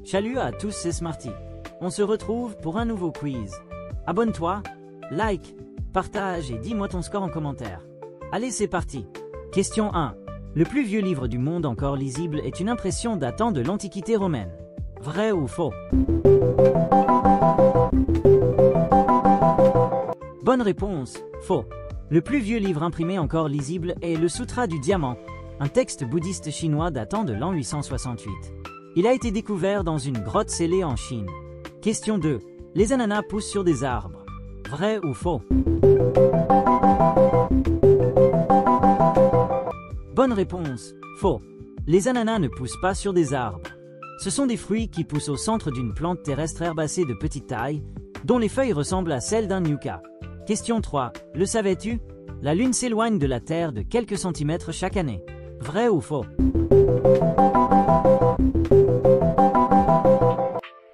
Salut à tous, c'est Smarty. On se retrouve pour un nouveau quiz. Abonne-toi, like, partage et dis-moi ton score en commentaire. Allez, c'est parti. Question 1. Le plus vieux livre du monde encore lisible est une impression datant de l'Antiquité romaine. Vrai ou faux? Bonne réponse, faux. Le plus vieux livre imprimé encore lisible est le Sutra du Diamant, un texte bouddhiste chinois datant de l'an 868. Il a été découvert dans une grotte scellée en Chine. Question 2. Les ananas poussent sur des arbres. Vrai ou faux? Bonne réponse, faux. Les ananas ne poussent pas sur des arbres. Ce sont des fruits qui poussent au centre d'une plante terrestre herbacée de petite taille, dont les feuilles ressemblent à celles d'un yucca. Question 3. Le savais-tu? La Lune s'éloigne de la Terre de quelques centimètres chaque année. Vrai ou faux?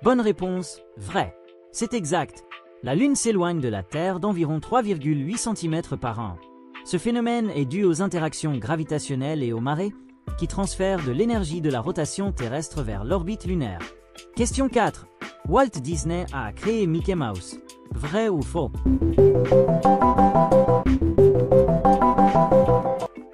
Bonne réponse, vrai. C'est exact. La Lune s'éloigne de la Terre d'environ 3,8 cm par an. Ce phénomène est dû aux interactions gravitationnelles et aux marées qui transfèrent de l'énergie de la rotation terrestre vers l'orbite lunaire. Question 4. Walt Disney a créé Mickey Mouse. Vrai ou faux?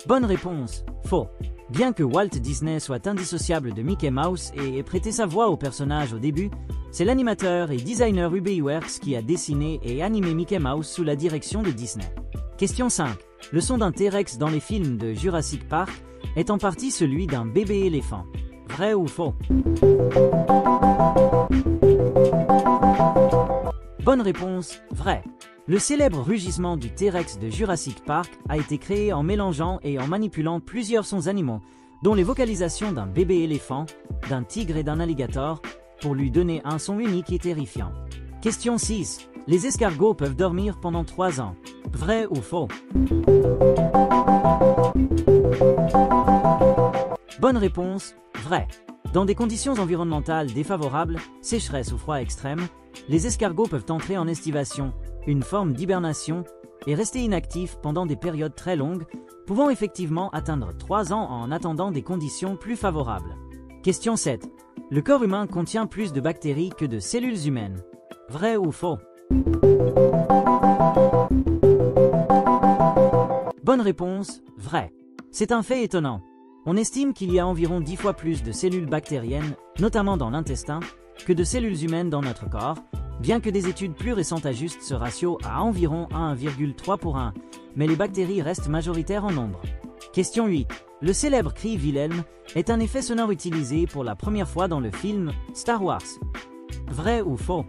Bonne réponse, faux. Bien que Walt Disney soit indissociable de Mickey Mouse et ait prêté sa voix au personnage au début, c'est l'animateur et designer Ub Iwerks qui a dessiné et animé Mickey Mouse sous la direction de Disney. Question 5. Le son d'un T-Rex dans les films de Jurassic Park est en partie celui d'un bébé éléphant. Vrai ou faux? Bonne réponse, vrai. Le célèbre rugissement du T-Rex de Jurassic Park a été créé en mélangeant et en manipulant plusieurs sons animaux, dont les vocalisations d'un bébé éléphant, d'un tigre et d'un alligator, pour lui donner un son unique et terrifiant. Question 6. Les escargots peuvent dormir pendant 3 ans. Vrai ou faux? Bonne réponse, vrai. Dans des conditions environnementales défavorables, sécheresse ou froid extrême, les escargots peuvent entrer en estivation, une forme d'hibernation, et rester inactifs pendant des périodes très longues, pouvant effectivement atteindre 3 ans en attendant des conditions plus favorables. Question 7. Le corps humain contient plus de bactéries que de cellules humaines. Vrai ou faux? Bonne réponse, vrai. C'est un fait étonnant. On estime qu'il y a environ 10 fois plus de cellules bactériennes, notamment dans l'intestin, que de cellules humaines dans notre corps, bien que des études plus récentes ajustent ce ratio à environ 1,3 pour 1, mais les bactéries restent majoritaires en nombre. Question 8. Le célèbre cri Wilhelm est un effet sonore utilisé pour la première fois dans le film Star Wars. Vrai ou faux?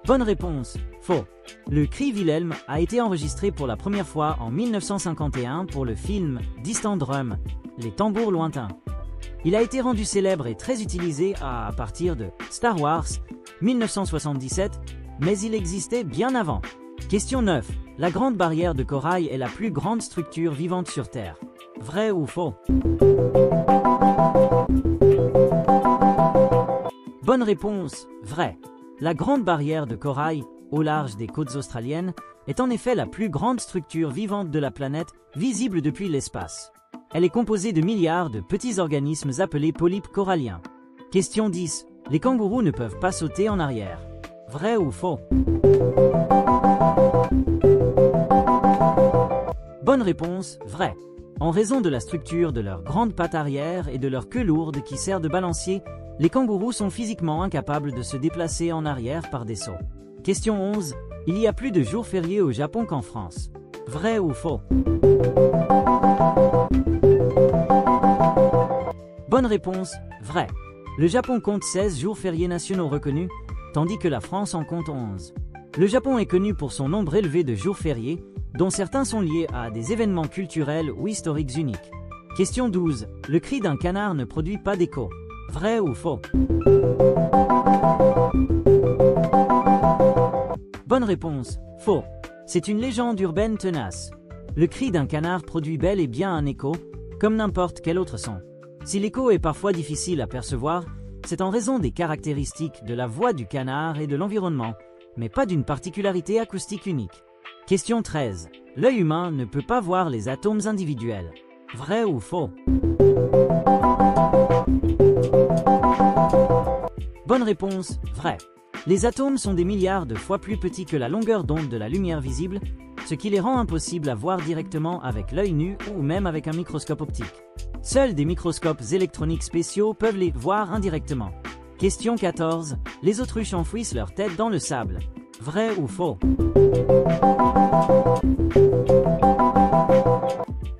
Bonne réponse, faux. Le cri Wilhelm a été enregistré pour la première fois en 1951 pour le film Distant Drum, les tambours lointains. Il a été rendu célèbre et très utilisé à partir de Star Wars 1977, mais il existait bien avant. Question 9. La Grande Barrière de Corail est la plus grande structure vivante sur Terre. Vrai ou faux? Bonne réponse, vrai. La Grande Barrière de Corail, au large des côtes australiennes, est en effet la plus grande structure vivante de la planète, visible depuis l'espace. Elle est composée de milliards de petits organismes appelés polypes coralliens. Question 10. Les kangourous ne peuvent pas sauter en arrière. Vrai ou faux? Bonne réponse, vrai. En raison de la structure de leurs grandes pattes arrière et de leur queue lourde qui sert de balancier, les kangourous sont physiquement incapables de se déplacer en arrière par des sauts. Question 11. Il y a plus de jours fériés au Japon qu'en France. Vrai ou faux? Bonne réponse, vrai. Le Japon compte 16 jours fériés nationaux reconnus, tandis que la France en compte 11. Le Japon est connu pour son nombre élevé de jours fériés, dont certains sont liés à des événements culturels ou historiques uniques. Question 12. Le cri d'un canard ne produit pas d'écho. Vrai ou faux? Bonne réponse, faux. C'est une légende urbaine tenace. Le cri d'un canard produit bel et bien un écho, comme n'importe quel autre son. Si l'écho est parfois difficile à percevoir, c'est en raison des caractéristiques de la voix du canard et de l'environnement, mais pas d'une particularité acoustique unique. Question 13. L'œil humain ne peut pas voir les atomes individuels. Vrai ou faux? Bonne réponse, vrai. Les atomes sont des milliards de fois plus petits que la longueur d'onde de la lumière visible, ce qui les rend impossibles à voir directement avec l'œil nu ou même avec un microscope optique. Seuls des microscopes électroniques spéciaux peuvent les voir indirectement. Question 14. Les autruches enfouissent leur tête dans le sable. Vrai ou faux?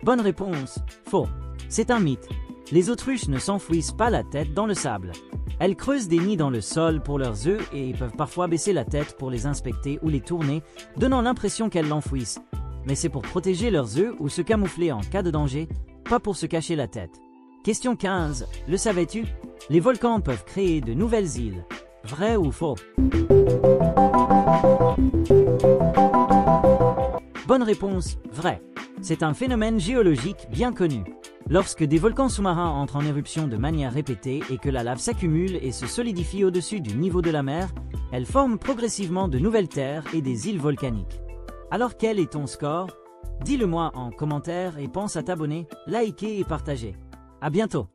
Bonne réponse, faux. C'est un mythe. Les autruches ne s'enfouissent pas la tête dans le sable. Elles creusent des nids dans le sol pour leurs œufs et peuvent parfois baisser la tête pour les inspecter ou les tourner, donnant l'impression qu'elles l'enfouissent. Mais c'est pour protéger leurs œufs ou se camoufler en cas de danger, pas pour se cacher la tête. Question 15. Le savais-tu? Les volcans peuvent créer de nouvelles îles. Vrai ou faux? Bonne réponse, vrai. C'est un phénomène géologique bien connu. Lorsque des volcans sous-marins entrent en éruption de manière répétée et que la lave s'accumule et se solidifie au-dessus du niveau de la mer, elle forme progressivement de nouvelles terres et des îles volcaniques. Alors quel est ton score? Dis-le moi en commentaire et pense à t'abonner, liker et partager. À bientôt!